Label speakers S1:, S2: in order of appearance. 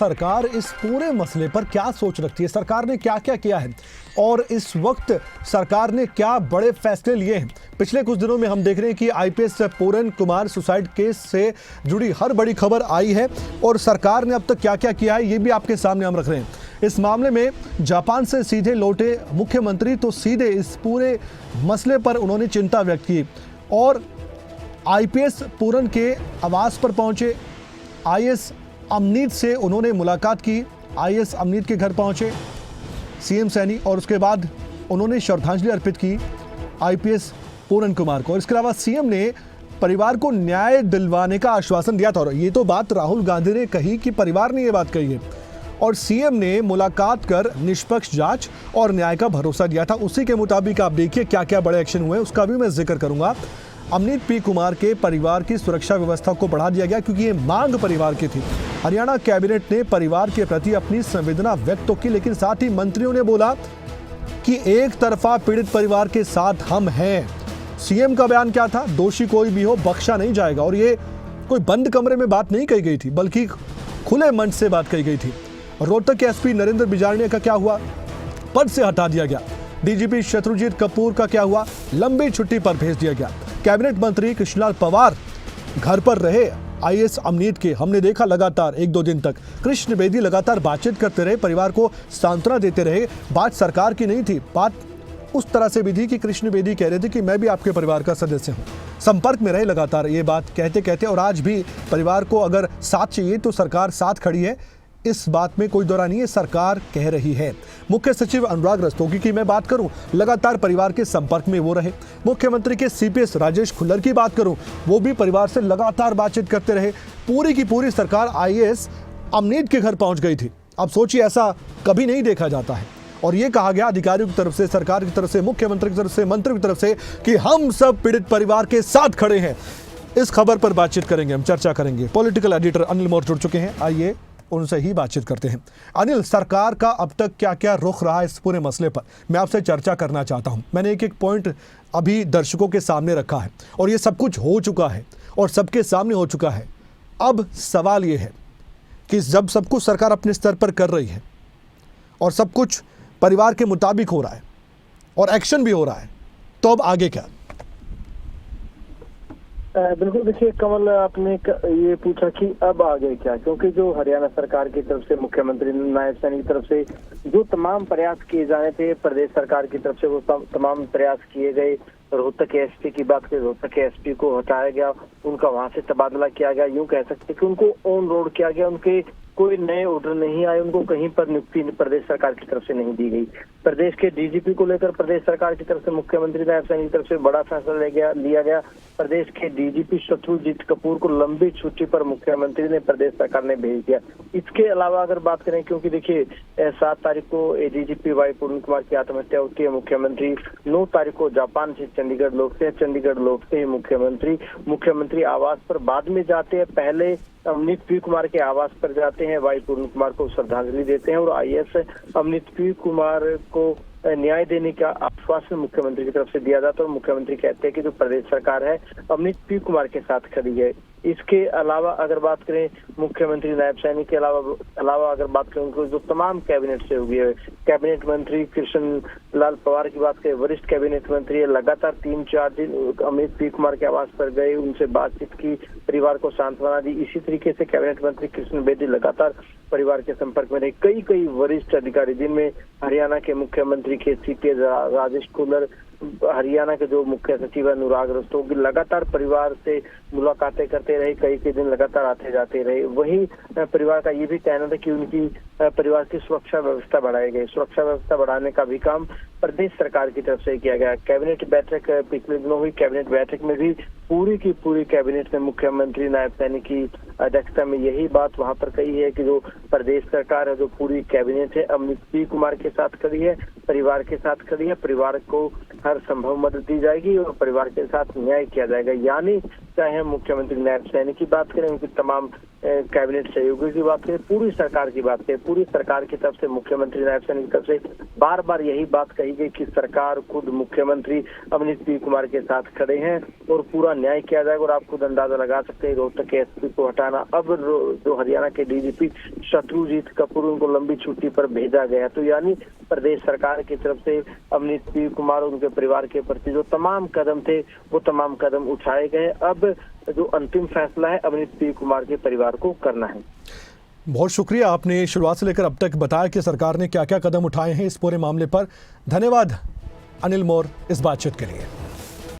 S1: सरकार इस पूरे मसले पर क्या सोच रखती है, सरकार ने क्या क्या किया है और इस वक्त सरकार ने क्या बड़े फैसले लिए हैं। पिछले कुछ दिनों में हम देख रहे हैं कि आईपीएस पूरन कुमार सुसाइड केस से जुड़ी हर बड़ी खबर आई है और सरकार ने अब तक क्या क्या किया है ये भी आपके सामने हम रख रहे हैं। इस मामले में जापान से सीधे लौटे मुख्यमंत्री तो सीधे इस पूरे मसले पर उन्होंने चिंता व्यक्त की और आईपीएस पूरन के आवास पर पहुंचे। आईएएस अमनीत से उन्होंने मुलाकात की। आईएएस अमनीत के घर पहुंचे सीएम सैनी और उसके बाद उन्होंने श्रद्धांजलि अर्पित की आईपीएस पूरन कुमार को। इसके अलावा सीएम ने परिवार को न्याय दिलवाने का आश्वासन दिया था और ये तो बात राहुल गांधी ने कही कि परिवार ने ये बात कही है और सीएम ने मुलाकात कर निष्पक्ष जांच और न्याय का भरोसा दिया था। उसी के मुताबिक आप देखिए क्या क्या बड़े एक्शन हुए, उसका भी मैं जिक्र करूंगा। अमनीत पी कुमार के परिवार की सुरक्षा व्यवस्था को बढ़ा दिया गया क्योंकि ये मांग परिवार की थी। हरियाणा कैबिनेट ने परिवार के प्रति अपनी संवेदना व्यक्त तो की, लेकिन साथ ही मंत्रियों ने बोला कि एक तरफा पीड़ित परिवार के साथ हम हैं। सीएम का बयान क्या था? दोषी कोई भी हो बख्शा नहीं जाएगा। और ये कोई बंद कमरे में बात नहीं कही गई थी बल्कि खुले मंच से बात कही गई थी। रोहतक के एसपी नरेंद्र बिजारनिया का क्या हुआ? पद से हटा दिया गया। डीजीपी शत्रुजीत कपूर का क्या हुआ? लंबी छुट्टी पर भेज दिया गया। कैबिनेट मंत्री कृष्णलाल पंवार घर पर रहे आईएएस अमनीत के। हमने देखा लगातार 1-2 दिन तक कृष्ण बेदी लगातार बातचीत करते रहे, परिवार को सांत्वना देते रहे। बात सरकार की नहीं थी, बात उस तरह से भी थी कि कृष्ण बेदी कह रहे थे कि मैं भी आपके परिवार का सदस्य हूं। संपर्क में रहे लगातार, ये बात कहते कहते और आज भी परिवार को अगर साथ चाहिए तो सरकार साथ खड़ी है, इस बात में कोई दौरा नहीं है, सरकार कह रही है। मुख्य सचिव अनुराग रस्तोगी की मैं बात करूं, लगातार परिवार के संपर्क में वो रहे। मुख्यमंत्री के सीपीएस राजेश खुल्लर की बात करूं, वो भी परिवार से लगातार बातचीत करते रहे। पूरी की पूरी सरकार आईएएस अमनीत के घर पहुंच गई थी। अब सोचिए, ऐसा कभी नहीं देखा जाता है और ये कहा गया अधिकारियों की तरफ से, सरकार की तरफ से, मुख्यमंत्री की तरफ से, मंत्री की तरफ से कि हम सब पीड़ित परिवार के साथ खड़े हैं। इस खबर पर बातचीत करेंगे, हम चर्चा करेंगे। पॉलिटिकल एडिटर अनिल मोर जुड़ चुके हैं, आइए उनसे ही बातचीत करते हैं। अनिल, सरकार का अब तक क्या क्या रुख रहा है इस पूरे मसले पर, मैं आपसे चर्चा करना चाहता हूं। मैंने एक एक पॉइंट अभी दर्शकों के सामने रखा है और ये सब कुछ हो चुका है और सबके सामने हो चुका है। अब सवाल ये है कि जब सब कुछ सरकार अपने स्तर पर कर रही है और सब कुछ परिवार के मुताबिक हो रहा है और एक्शन भी हो रहा है, तो अब आगे क्या?
S2: बिल्कुल, देखिए कमल, आपने ये पूछा कि अब आगे क्या, क्योंकि जो हरियाणा सरकार की तरफ से, मुख्यमंत्री नायब सैनी की तरफ से जो तमाम प्रयास किए जाने थे, प्रदेश सरकार की तरफ से वो तमाम प्रयास किए गए। रोहतक के एसपी की बात करें, रोहतक के एसपी को हटाया गया, उनका वहां से तबादला किया गया। यूं कह सकते कि उनको ऑन रोड किया गया, उनके कोई नए ऑर्डर नहीं आए, उनको कहीं पर नियुक्ति प्रदेश सरकार की तरफ से नहीं दी गई। प्रदेश के डीजीपी को लेकर प्रदेश सरकार की तरफ से मुख्यमंत्री नायब सैनी की तरफ से बड़ा फैसला लिया गया। प्रदेश के डीजीपी शत्रुजीत कपूर को लंबी छुट्टी पर मुख्यमंत्री ने, प्रदेश सरकार ने भेज दिया। इसके अलावा अगर बात करें, क्योंकि देखिए 7 तारीख को डीजीपी वाई पूरन कुमार की आत्महत्या होती है, मुख्यमंत्री 9 तारीख को जापान से चंडीगढ़ लौटते हैं। चंडीगढ़ लौटते ही मुख्यमंत्री आवास पर बाद में जाते हैं, पहले अमनीत पी कुमार के आवास पर जाते हैं, वाई पूरन कुमार को श्रद्धांजलि देते हैं और आईएएस अमनीत पी कुमार को न्याय देने का आश्वासन मुख्यमंत्री की तरफ से दिया जाता है और मुख्यमंत्री कहते हैं कि जो प्रदेश सरकार है अमनीत पी कुमार के साथ खड़ी है। इसके अलावा अगर बात करें मुख्यमंत्री नायब सैनी के अलावा अगर बात करें उनको जो तमाम कैबिनेट से हुई है, कैबिनेट मंत्री कृष्णलाल पंवार की बात करें, वरिष्ठ कैबिनेट मंत्री लगातार 3-4 दिन अमनीत पी कुमार के आवास पर गए, उनसे बातचीत की, परिवार को सांत्वना दी। इसी तरीके से कैबिनेट मंत्री कृष्ण बेदी लगातार परिवार के संपर्क में रहे। कई वरिष्ठ अधिकारी, जिनमें हरियाणा के मुख्यमंत्री के सीपीएस राजेश खुल्लर, हरियाणा के जो मुख्य सचिव है अनुराग रस्तोगी, लगातार परिवार से मुलाकातें करते रहे, कई दिन लगातार आते जाते रहे। वहीं परिवार का ये भी कहना था कि उनकी परिवार की सुरक्षा व्यवस्था बढ़ाई गई। सुरक्षा व्यवस्था बढ़ाने का भी काम प्रदेश सरकार की तरफ से किया गया। कैबिनेट बैठक पिछले दिनों हुई, कैबिनेट बैठक में भी पूरी की पूरी कैबिनेट ने मुख्यमंत्री नायब सैनी की अध्यक्षता में यही बात वहां पर कही है कि जो प्रदेश सरकार है, जो पूरी कैबिनेट है, अमनीत पी कुमार के साथ खड़ी है, परिवार के साथ खड़ी है, परिवार को हर संभव मदद दी जाएगी और परिवार के साथ न्याय किया जाएगा। यानी चाहे हम मुख्यमंत्री नायब सैनी की बात करें, उनकी तमाम कैबिनेट सहयोगी की बात करें, पूरी सरकार की बात करें, पूरी सरकार की तरफ से, मुख्यमंत्री नायब सैनी की तरफ से बार बार यही बात कही गई कि सरकार खुद मुख्यमंत्री अवनीश पी कुमार के साथ खड़े हैं और पूरा न्याय किया जाएगा। और आप खुद अंदाजा लगा सकते हैं, रोहतक के एसपी को हटाना, अब जो हरियाणा के डीजीपी शत्रुजीत कपूर, उनको लंबी छुट्टी पर भेजा गया। तो यानी प्रदेश सरकार की तरफ से अवनीश पी कुमार और उनके परिवार के प्रति जो तमाम कदम थे वो तमाम कदम उठाए गए। अब जो अंतिम फैसला है अवनीश पी कुमार के परिवार को करना है।
S1: बहुत शुक्रिया, आपने शुरुआत से लेकर अब तक बताया कि सरकार ने क्या क्या कदम उठाए हैं इस पूरे मामले पर। धन्यवाद अनिल मोर इस बातचीत के लिए।